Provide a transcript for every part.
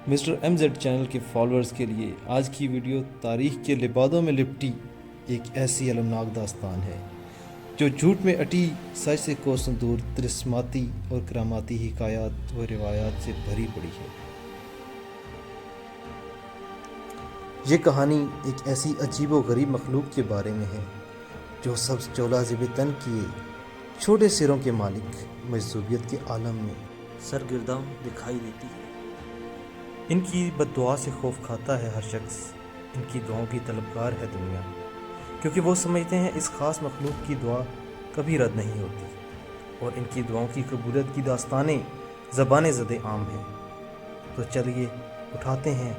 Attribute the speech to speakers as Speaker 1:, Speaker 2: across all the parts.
Speaker 1: Mister M Z channel کے followers کے لیے آج کی ویڈیو تاریخ کے لبادوں میں لپٹی ایک ایسی المناک داستان ہے جو جھوٹ میں اٹی سچ سے کوسوں دور طلسماتی اور کراماتی حکایات و روایات سے بھری پڑی ہے۔ یہ کہانی ایک ایسی عجیب و غریب مخلوق کے بارے میں ہے جو سبز چولا زیب تن کیے چھوٹے سروں کے مالک مجذوبیت کے عالم میں سرگرداں دکھائی دیتی ہے۔ ان کی بد دعا سے خوف کھاتا ہے ہر شخص، ان کی دعاؤں کی طلبگار ہے دنیا، کیونکہ وہ سمجھتے ہیں اس خاص مخلوق کی دعا کبھی رد نہیں ہوتی، اور ان کی دعاؤں کی قبولیت کی داستانیں زبان زد عام ہیں۔ تو چلیے اٹھاتے ہیں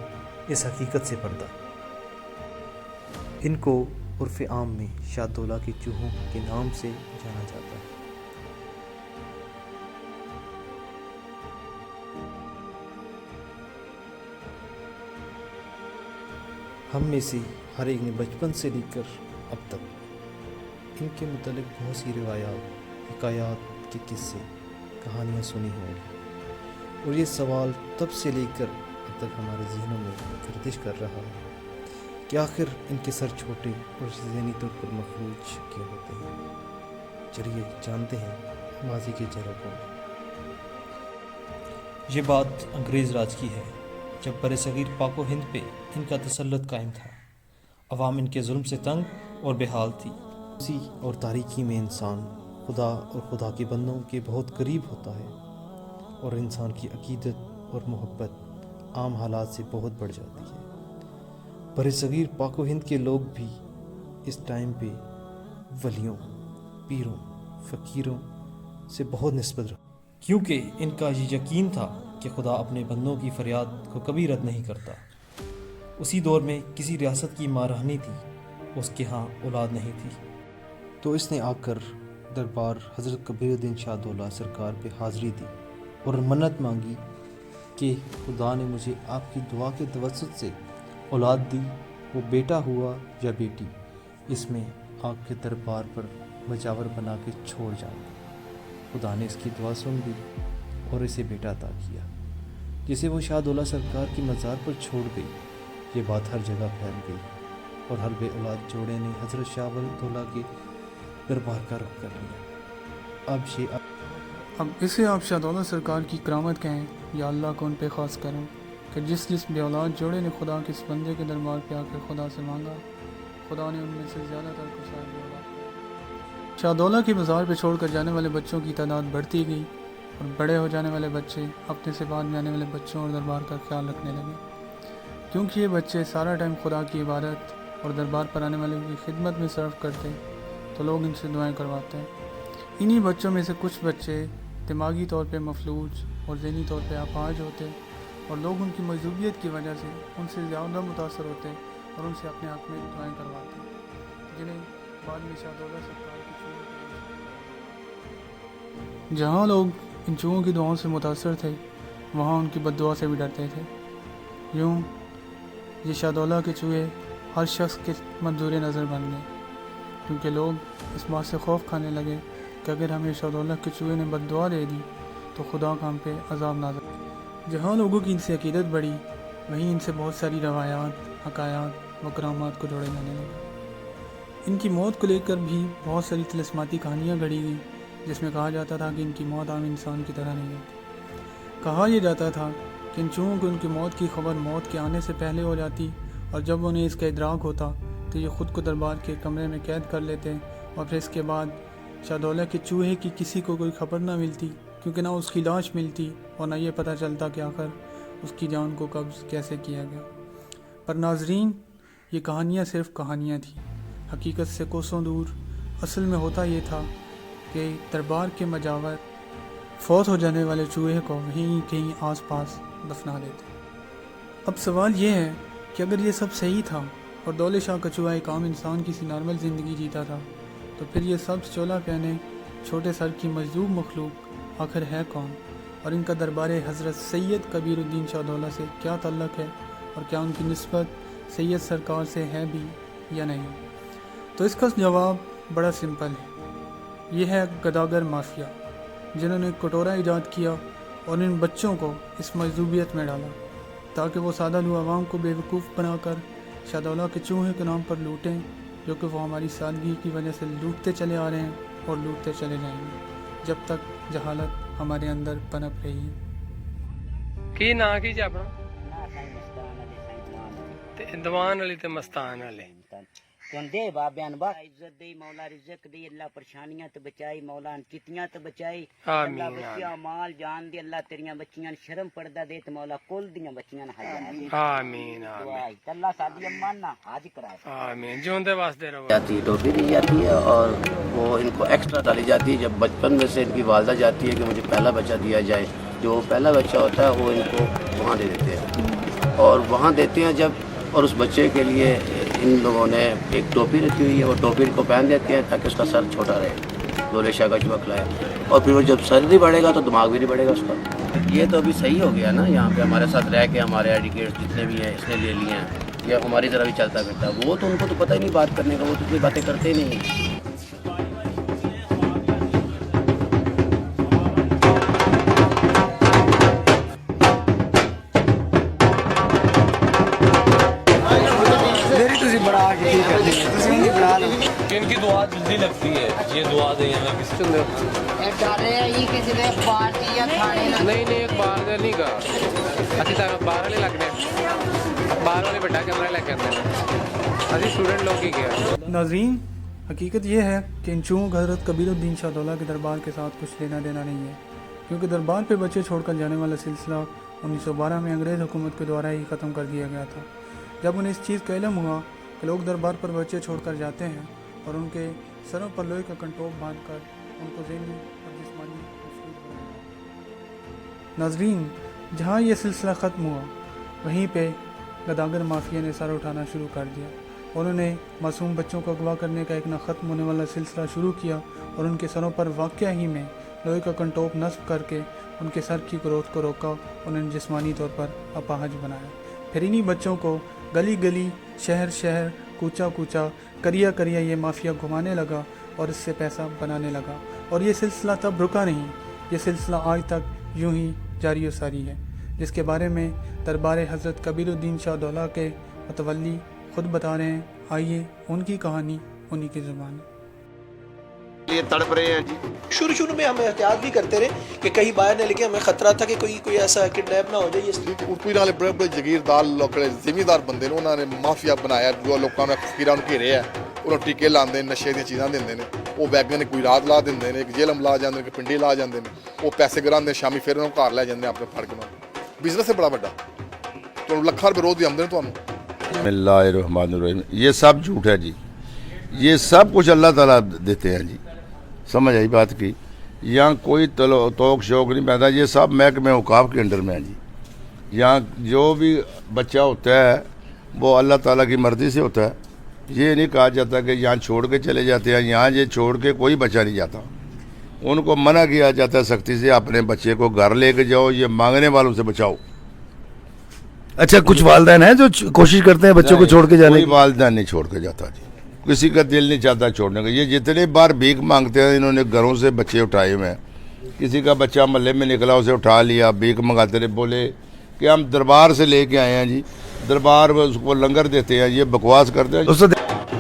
Speaker 1: اس حقیقت سے پردہ۔ ان کو عرف عام میں شاہ دولہ کے چوہوں کے نام سے جانا جاتا ہے۔ ہم میں سے ہر ایک نے بچپن سے لے کر اب تک ان کے متعلق بہت سی روایات، حکایات کے قصے، کہانیاں سنی ہوں گی، اور یہ سوال تب سے لے کر اب تک ہمارے ذہنوں میں گردش کر رہا ہے کہ آخر ان کے سر چھوٹے اور ذہنی طور پر مفلوج کیوں ہوتے ہیں۔ چلیے جانتے ہیں ماضی کے جھلکوں میں۔ یہ بات انگریز راج کی ہے، جب برصغیر پاک و ہند پہ ان کا تسلط قائم تھا۔ عوام ان کے ظلم سے تنگ اور بے حال تھی۔ اسی اور تاریکی میں انسان خدا اور خدا کے بندوں کے بہت قریب ہوتا ہے، اور انسان کی عقیدت اور محبت عام حالات سے بہت بڑھ جاتی ہے۔ برصغیر پاک و ہند کے لوگ بھی اس ٹائم پہ ولیوں، پیروں، فقیروں سے بہت نسبت رکھتے، کیونکہ ان کا یہ یقین تھا کہ خدا اپنے بندوں کی فریاد کو کبھی رد نہیں کرتا۔ اسی دور میں کسی ریاست کی مہارانی تھی، اس کے ہاں اولاد نہیں تھی، تو اس نے آ کر دربار حضرت کبیر الدین شاہ دولہ سرکار پہ حاضری دی اور منت مانگی کہ خدا نے مجھے آپ کی دعا کے توسط سے اولاد دی، وہ بیٹا ہوا یا بیٹی، اس میں آپ کے دربار پر مجاور بنا کے چھوڑ جاؤں۔ خدا نے اس کی دعا سن لی اور اسے بیٹا عطا کیا، جسے وہ شاہ دولہ سرکار کی مزار پر چھوڑ گئی۔ یہ بات ہر جگہ پھیل گئی اور ہر بے اولاد جوڑے نے حضرت شاہ ولی دولہ کے دربار کا رخ کر لیا۔
Speaker 2: اب اسے آپ شاہ دولہ سرکار کی کرامت کہیں یا اللہ کو ان پہ خاص کریں کہ جس بے اولاد جوڑے نے خدا کے اس بندے کے دربار پہ آ کے خدا سے مانگا، خدا نے ان میں سے زیادہ تر کو صاحب اولاد۔ شاہ دولہ کی مزار پہ چھوڑ کر جانے والے بچوں کی تعداد بڑھتی گئی، اور بڑے ہو جانے والے بچے اپنے سے بعد میں آنے والے بچوں اور دربار کا خیال رکھنے لگے، کیونکہ یہ بچے سارا ٹائم خدا کی عبادت اور دربار پر آنے والے کی خدمت میں صرف کرتے، تو لوگ ان سے دعائیں کرواتے ہیں۔ انہی بچوں میں سے کچھ بچے دماغی طور پہ مفلوج اور ذہنی طور پہ اپاہج ہوتے، اور لوگ ان کی مجذوبیت کی وجہ سے ان سے زیادہ متاثر ہوتے اور ان سے اپنے حق میں دعائیں کرواتے، جنہیں بعد میں شاہ دولہ سرکار کی جہاں لوگ ان چوہوں کی دعاؤں سے متاثر تھے، وہاں ان کی بد دعا سے بھی ڈرتے تھے۔ یوں یہ شاہ دولہ کے چوہے ہر شخص کے منظور نظر بن گئے، کیونکہ لوگ اس بات سے خوف کھانے لگے کہ اگر ہمیں شاہ دولہ کے چوہے نے بد دعا دے دی تو خدا کا ہم پہ عذاب نازل۔ جہاں لوگوں کی ان سے عقیدت بڑھی، وہیں ان سے بہت ساری روایات، حکایات و کرامات کو جوڑے جانے لگے۔ ان کی موت کو لے کر بھی بہت ساری طلسماتی کہانیاں گھڑی گئیں، جس میں کہا جاتا تھا کہ ان کی موت عام انسان کی طرح نہیں ہوتی۔ کہا یہ جاتا تھا کہ ان چوہوں کو ان کی موت کی خبر موت کے آنے سے پہلے ہو جاتی، اور جب انہیں اس کا ادراک ہوتا تو یہ خود کو دربار کے کمرے میں قید کر لیتے، اور پھر اس کے بعد شاہ دولہ کے چوہے کی کسی کو کوئی خبر نہ ملتی، کیونکہ نہ اس کی لاش ملتی اور نہ یہ پتہ چلتا کہ آخر اس کی جان کو قبض کیسے کیا گیا۔ پر ناظرین، یہ کہانیاں صرف کہانیاں تھیں، حقیقت سے کوسوں دور۔ اصل میں ہوتا یہ تھا کہ دربار کے مجاور فوت ہو جانے والے چوہے کو وہیں کہیں آس پاس دفنا دیتے۔ اب سوال یہ ہے کہ اگر یہ سب صحیح تھا اور دولہ شاہ کا چوہا ایک عام انسان کی سی نارمل زندگی جیتا تھا، تو پھر یہ سبز چولا پہنے چھوٹے سر کی مجذوب مخلوق آخر ہے کون، اور ان کا دربار حضرت سید کبیر الدین شاہ دولہ سے کیا تعلق ہے، اور کیا ان کی نسبت سید سرکار سے ہے بھی یا نہیں؟ تو اس کا جواب بڑا سمپل ہے، یہ ہے گداگر مافیا، جنہوں نے کٹورا ایجاد کیا اور ان بچوں کو اس مجذوبیت میں ڈالا۔ تاکہ وہ سادہ لو عوام کو بیوقوف بنا کر شادولہ کے چوہے کے نام پر لوٹیں، جو کہ وہ ہماری سادگی کی وجہ سے لوٹتے چلے آ رہے ہیں اور لوٹتے چلے جائیں گے جب تک جہالت ہمارے اندر پنپ رہی ہے۔
Speaker 3: کی ਨਾਂ ਕੀ ਜੀ ਆਪਣਾ ਤੇ ਦੀਵਾਨ ਵਾਲੀ ਤੇ ਮਸਤਾਨ ਵਾਲੇ
Speaker 4: دے بابیان با عزت دی، مولا رزق دی، اللہ پریشانیاں تو بچائی، مولا کتنیاں تو بچائی، اللہ
Speaker 3: آمین
Speaker 4: بچیاں مال جان دی، اللہ تیریاں بچیاں شرم پردہ دے، تو مولا کل دیاں بچیاں ہزار دے۔
Speaker 3: آمین آمین
Speaker 4: اللہ سادی امان نہ حاج کرائے۔
Speaker 3: آمین جیوندے واسطے رہو۔
Speaker 5: جاتی ہے ٹوپی دی جاتی ہے اور وہ ان کو ایکسٹرا ڈالی جاتی ہے جب بچپن میں سے ان کی والدہ جاتی ہے کہ مجھے پہلا بچہ دیا جائے، جو پہلا بچہ ہوتا ہے وہ ان کو وہاں دے دیتے ہیں اور وہاں دیتے ہیں جب، اور اس بچے کے لیے ان لوگوں نے ایک ٹوپی رکھی ہوئی ہے، وہ ٹوپی کو پہن دیتے ہیں تاکہ اس کا سر چھوٹا رہے، گولے شاہ کا چمک لائے، اور پھر وہ جب سر نہیں بڑھے گا تو دماغ بھی نہیں بڑھے گا اس کا۔ یہ تو ابھی صحیح ہو گیا نا، یہاں پہ ہمارے ساتھ رہ کے ہمارے ایڈوکیٹس جتنے بھی ہیں اس نے لے لیے ہیں، یہ ہماری طرح بھی چلتا پھرتا ہے، وہ تو ان کو تو پتہ ہی نہیں بات کرنے کا، وہ تو اتنی باتیں کرتے ہی نہیں ہیں۔
Speaker 3: ان کی دعا جلدی لگتی ہے، یہ دعا دیں ہمیں کسی نہیں نہیں اخبار دے نہیں گا اسی طرح باہر والے لگنے باہر والے بڑا کیمرہ لے کے آتے ہیں، ابھی اسٹوڈنٹ لوگ ہی گیا۔
Speaker 2: ناظرین، حقیقت یہ ہے کہ ان چوہوں کا حضرت کبیر الدین شاہ دولہ کے دربار کے ساتھ کچھ لینا دینا نہیں ہے، کیونکہ دربار پہ بچے چھوڑ کر جانے والا سلسلہ 1912 میں انگریز حکومت کے دوارا ہی ختم کر دیا گیا تھا، جب انہیں اس چیز کا علم ہوا کہ لوگ دربار پر بچے چھوڑ کر جاتے ہیں اور ان کے سروں پر لوہے کا کنٹوپ باندھ کر ان کو ذہنی اور جسمانی مفلوج بنایا۔ ناظرین، جہاں یہ سلسلہ ختم ہوا وہیں پہ گداگر مافیا نے سر اٹھانا شروع کر دیا، انہوں نے معصوم بچوں کو اغوا کرنے کا ایک نہ ختم ہونے والا سلسلہ شروع کیا اور ان کے سروں پر واقعہ ہی میں لوہے کا کنٹوپ نصب کر کے ان کے سر کی گروتھ کو روکا، انہیں جسمانی طور پر اپاہج بنایا، پھر انہی بچوں کو گلی گلی، شہر شہر، کوچا کوچا، کریا کریا یہ مافیا گھمانے لگا اور اس سے پیسہ بنانے لگا، اور یہ سلسلہ تب رکا نہیں، یہ سلسلہ آج تک یوں ہی جاری و ساری ہے، جس کے بارے میں دربار حضرت کبیر الدین شاہ دولہ کے متولی خود بتا رہے ہیں۔ آئیے ان کی کہانی انہی کی زبان۔
Speaker 6: یہ تڑپ رہے ہیں جی۔
Speaker 7: شروع میں ہم احتیاط بھی کرتے رہے کہ کہیں باہر نہ لکھے، ہمیں خطرہ تھا کہ کوئی ایسا کڈنیپ نہ ہو جائے۔
Speaker 6: کوئی والے بڑے بڑے جگیردار لوگ زمیندار بندے نے، انہوں نے مافیا بنایا جو لوگوں نے فقیراں نوں گھیرے ہے، انہوں ٹیکے لاندے، نشے دی چیزاں دیندے نے، وہ بیگاں نے کوئی رات لا دیندے نے، ایک جیلم لا جاندے نے، ایک پنڈی لا جاندے نے، وہ پیسے گراندے، شامی پھر انہوں گھر لے جاندے اپنے پھڑ کے۔ بزنس ہے بڑا بڑا، تو لکھاں روپے روز دی آمدن تانوں۔
Speaker 8: بسم اللہ الرحمن الرحیم۔ یہ سب جھوٹ ہے جی، یہ سب کچھ اللہ تعالیٰ دیتے ہیں جی، سمجھ آئی بات کی، یہاں کوئی توق شوق نہیں پیدا، یہ سب محکمہ اوقاف کے انڈر میں ہے جی، یہاں جو بھی بچہ ہوتا ہے وہ اللہ تعالیٰ کی مرضی سے ہوتا ہے، یہ نہیں کہا جاتا کہ یہاں چھوڑ کے چلے جاتے ہیں، یہاں یہ چھوڑ کے کوئی بچہ نہیں جاتا، ان کو منع کیا جاتا ہے سختی سے، اپنے بچے کو گھر لے کے جاؤ، یہ مانگنے والوں سے بچاؤ۔
Speaker 9: اچھا، کچھ والدین ہیں جو کوشش کرتے ہیں بچوں کو چھوڑ کے جانے کی؟
Speaker 8: کوئی والدین نہیں چھوڑ کے جاتا جی، کسی کا دل نہیں چاہتا چھوڑنے کا، یہ جتنے بار بھیک مانگتے ہیں انہوں نے گھروں سے بچے اٹھائے ہوئے ہیں، کسی کا بچہ محلے میں نکلا اسے اٹھا لیا، بھیک منگاتے رہے، بولے کہ ہم دربار سے لے کے آئے ہیں جی، دربار میں اس کو لنگر دیتے ہیں، یہ بکواس کرتے ہیں،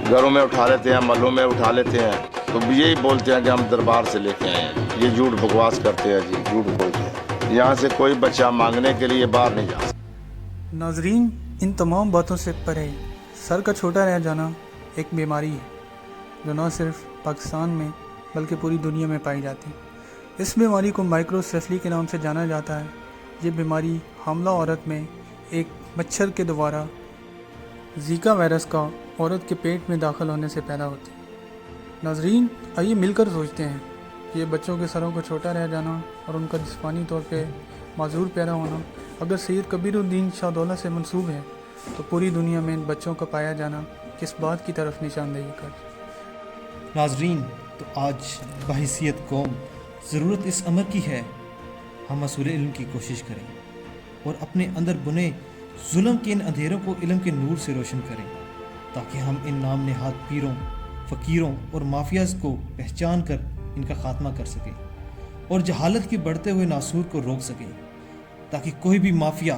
Speaker 8: گھروں میں اٹھا لیتے ہیں، محلوں میں اٹھا لیتے ہیں، تو یہی بولتے ہیں کہ ہم دربار سے لے کے آئے ہیں، یہ جھوٹ بکواس کرتے ہیں جی، جھوٹ بولتے ہیں، یہاں سے کوئی بچہ مانگنے کے لیے باہر نہیں جا سکتا۔
Speaker 2: ناظرین، ان تمام باتوں سے پرے سر کا چھوٹا رہ جانا ایک بیماری ہے جو نہ صرف پاکستان میں بلکہ پوری دنیا میں پائی جاتی ہے۔ اس بیماری کو مائکروسیفلی کے نام سے جانا جاتا ہے۔ یہ بیماری حاملہ عورت میں ایک مچھر کے دوارا زیکا وائرس کا عورت کے پیٹ میں داخل ہونے سے پیدا ہوتی ہے۔ ناظرین، آئیے مل کر سوچتے ہیں کہ یہ بچوں کے سروں کو چھوٹا رہ جانا اور ان کا جسمانی طور پہ معذور پیدا ہونا اگر سید کبیر الدین شاہ دولہ سے منسوب ہے تو پوری دنیا میں ان بچوں کا پایا جانا کس بات کی طرف نشاندہی کر؟
Speaker 1: ناظرین، تو آج بحیثیت قوم ضرورت اس امر کی ہے ہم حصول علم کی کوشش کریں اور اپنے اندر بنے ظلم کے ان اندھیروں کو علم کے نور سے روشن کریں، تاکہ ہم ان نام نہاد پیروں، فقیروں اور مافیاز کو پہچان کر ان کا خاتمہ کر سکیں اور جہالت کے بڑھتے ہوئے ناسور کو روک سکیں، تاکہ کوئی بھی مافیا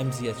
Speaker 1: MZH